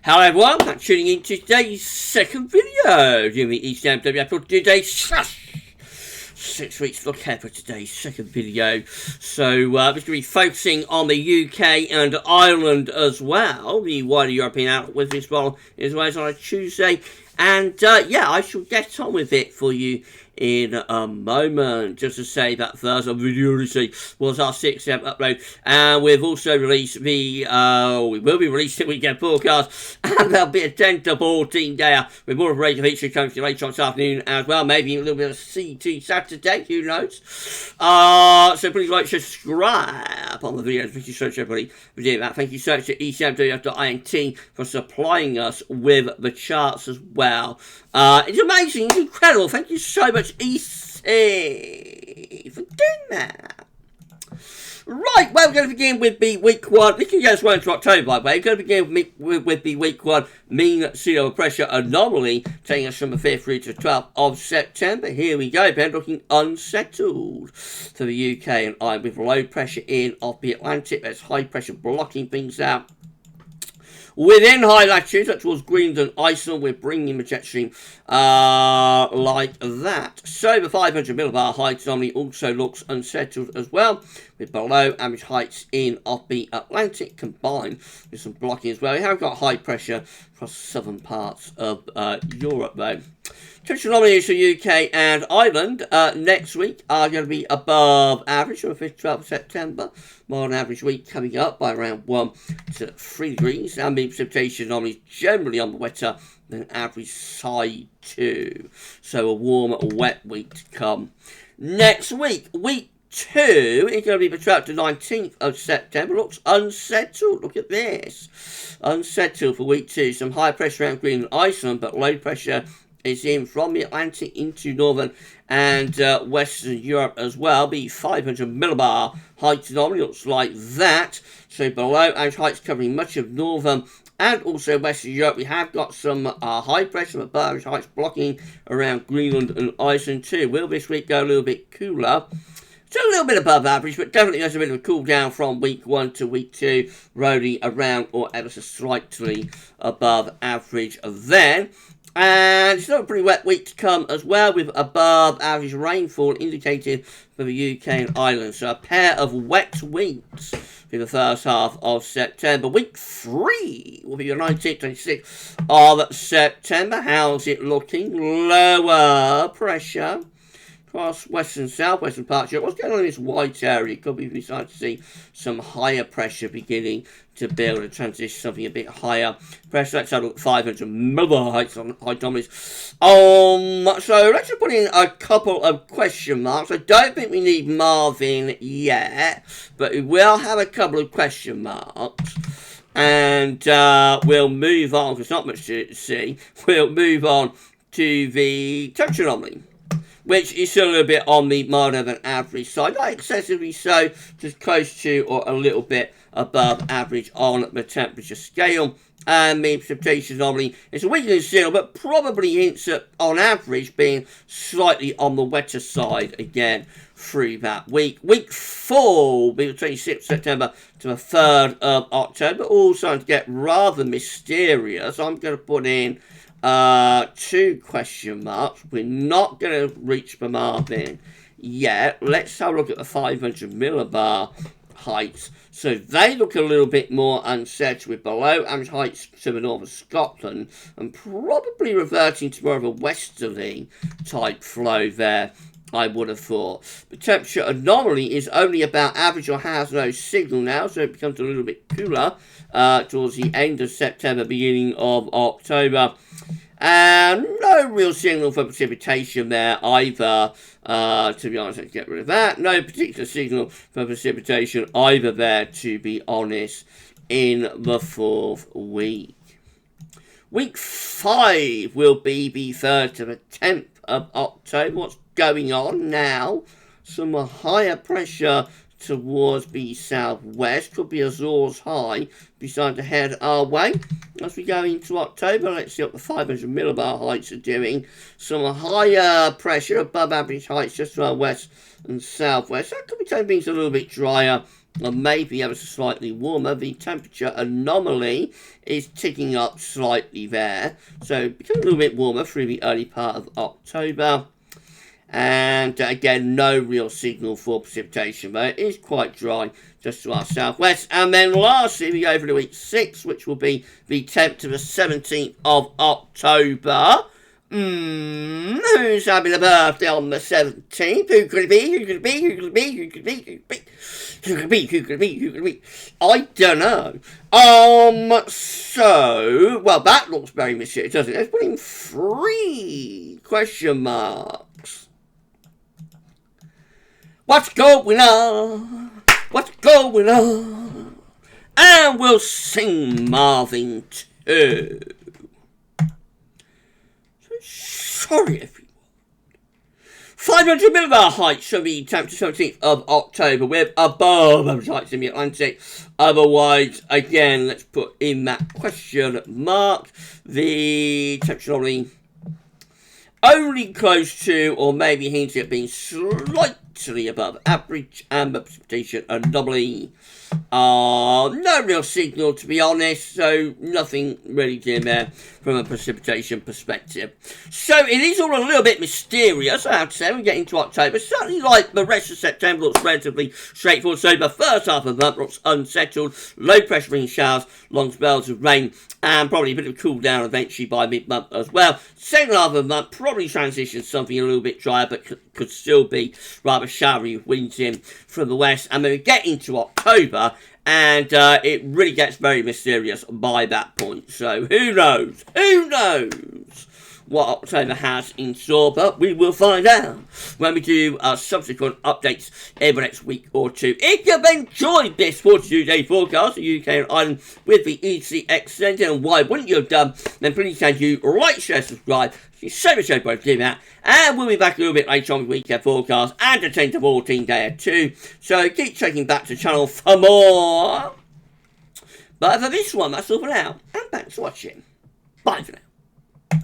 Hello everyone, thanks for tuning in to today's second video during the ECMWF for today's 6 weeks look ahead for today's second video. So we're going to be focusing on the UK and Ireland as well, the wider European outlook with this one as well as on a Tuesday. And yeah, I shall get on with it for you in a moment. Just to say that first, a video release was our 6th upload, and we've also released the we will be releasing weekend forecast, and there'll be a 10 to 14 day with more of a range of features coming to you later on this afternoon as well. Maybe a little bit of CT Saturday, who knows? So please like, subscribe on the videos. Thank you so much, everybody, for doing that. Thank you so much to ECMWF.int for supplying us with the charts as well. It's amazing, it's incredible. Thank you so much, EC, for doing that. Right, well, we're going to begin with the week one. We can go as well into October, by the way. We're going to begin with the week one mean sea level pressure anomaly, taking us from the 5th through to the 12th of September. Here we go, Ben, looking unsettled for the UK and Ireland, with low pressure in off the Atlantic. There's high pressure blocking things out. Within high latitudes, that towards Greenland and Iceland, we're bringing the jet stream like that. So the 500 millibar height anomaly also looks unsettled as well, with below average heights in off the Atlantic combined with some blocking as well. We have got high pressure across southern parts of Europe though. Temperature anomalies for UK and Ireland next week are going to be above average from the 5th to 12th of September. More on average week coming up by around 1 to 3 degrees. And the precipitation anomalies generally on the wetter than average side too. So a warm, wet week to come. Next week, week 2 is going to be the 12th to 19th of September. Looks unsettled. Look at this. Unsettled for week 2. Some high pressure around Greenland and Iceland, but low pressure is in from the Atlantic into northern and western Europe as well. The 500 millibar height anomaly looks like that. So below average heights covering much of northern and also western Europe. We have got some high pressure above average heights blocking around Greenland and Iceland too. Will this week go a little bit cooler? So a little bit above average, but definitely there's a bit of a cool down from week 1 to week 2, rolling around or ever so slightly above average then. And it's still a pretty wet week to come as well, with above average rainfall indicated for the UK and Ireland. So a pair of wet weeks for the first half of September. Week 3 will be the 19th, 26th of September. How's it looking? Lower pressure across western, southwestern parts of Europe. What's going on in this white area? Could be starting to see some higher pressure beginning to build and transition something a bit higher pressure. Let's have a look at 500 millibar heights on high anomalies. So let's just put in a couple of question marks. I don't think we need Marvin yet, but we will have a couple of question marks. And we'll move on, because not much to see. We'll move on to the temperature anomaly, which is still a little bit on the milder than average side. Not excessively so, just close to or a little bit above average on the temperature scale. And the precipitation anomaly is a weakening signal, but probably hints at, on average, being slightly on the wetter side again through that week. Week 4 will be the 26th of September to the 3rd of October. All starting to get rather mysterious. I'm going to put in 2 question marks. We're not going to reach the Marvin yet. Let's have a look at the 500 millibar heights. So they look a little bit more unsettled, with below average heights to the north of Scotland, and probably reverting to more of a westerly type flow there, I would have thought. The temperature anomaly is only about average or has no signal now, so it becomes a little bit cooler towards the end of September, beginning of October. And no real signal for precipitation there either. To be honest, let's get rid of that. No particular signal for precipitation either there, to be honest, in the 4th week. Week 5 will be the 3rd to the 10th of October. What's going on now? Some higher pressure towards the southwest. Could be Azores high. Be starting to head our way as we go into October. Let's see what the 500 millibar heights are doing. Some higher pressure above average heights just to our west and southwest. That could be taking things a little bit drier or maybe ever so slightly warmer. The temperature anomaly is ticking up slightly there. So becoming a little bit warmer through the early part of October. And again, no real signal for precipitation, but it is quite dry just to our southwest. And then lastly, we go over to week 6, which will be the 10th to the 17th of October. Who's having a birthday on the 17th? Who could it be? Who could it be? Who could it be? Who could it be? Who could it be? Who could it be? Who could it be? Who could it be? I don't know. So, well, that looks very mysterious, doesn't it? Let's put in 3 question marks. What's going on? What's going on? And we'll sing Marvin too. Sorry, everyone. 500 millibar heights for the 10th to 17th of October. We're above average heights in the Atlantic. Otherwise, again, let's put in that question mark. The temperature only close to, or maybe hinting at being slightly above average, and the precipitation anomaly. No real signal, to be honest, so nothing really in there from a precipitation perspective. So it is all a little bit mysterious, I have to say. We get into October. Certainly, like the rest of September, looks relatively straightforward. So the first half of the month looks unsettled. Low pressure rain showers, long spells of rain, and probably a bit of a cool down eventually by mid-month as well. Second half of the month probably transitions something a little bit drier, but could still be rather showery with winds in from the west. And then we get into October, and it really gets very mysterious by that point. So who knows? Who knows what October has in store? But we will find out when we do subsequent updates in the next week or two. If you've enjoyed this 42-day forecast of UK and Ireland with the ECMWF, and why wouldn't you have done, then please can you like, share, subscribe. Thank you so much for doing that. And we'll be back a little bit later on with weekend forecast and a 10 to 14 day too. So keep checking back to the channel for more. But for this one, that's all for now. And thanks for watching. Bye for now.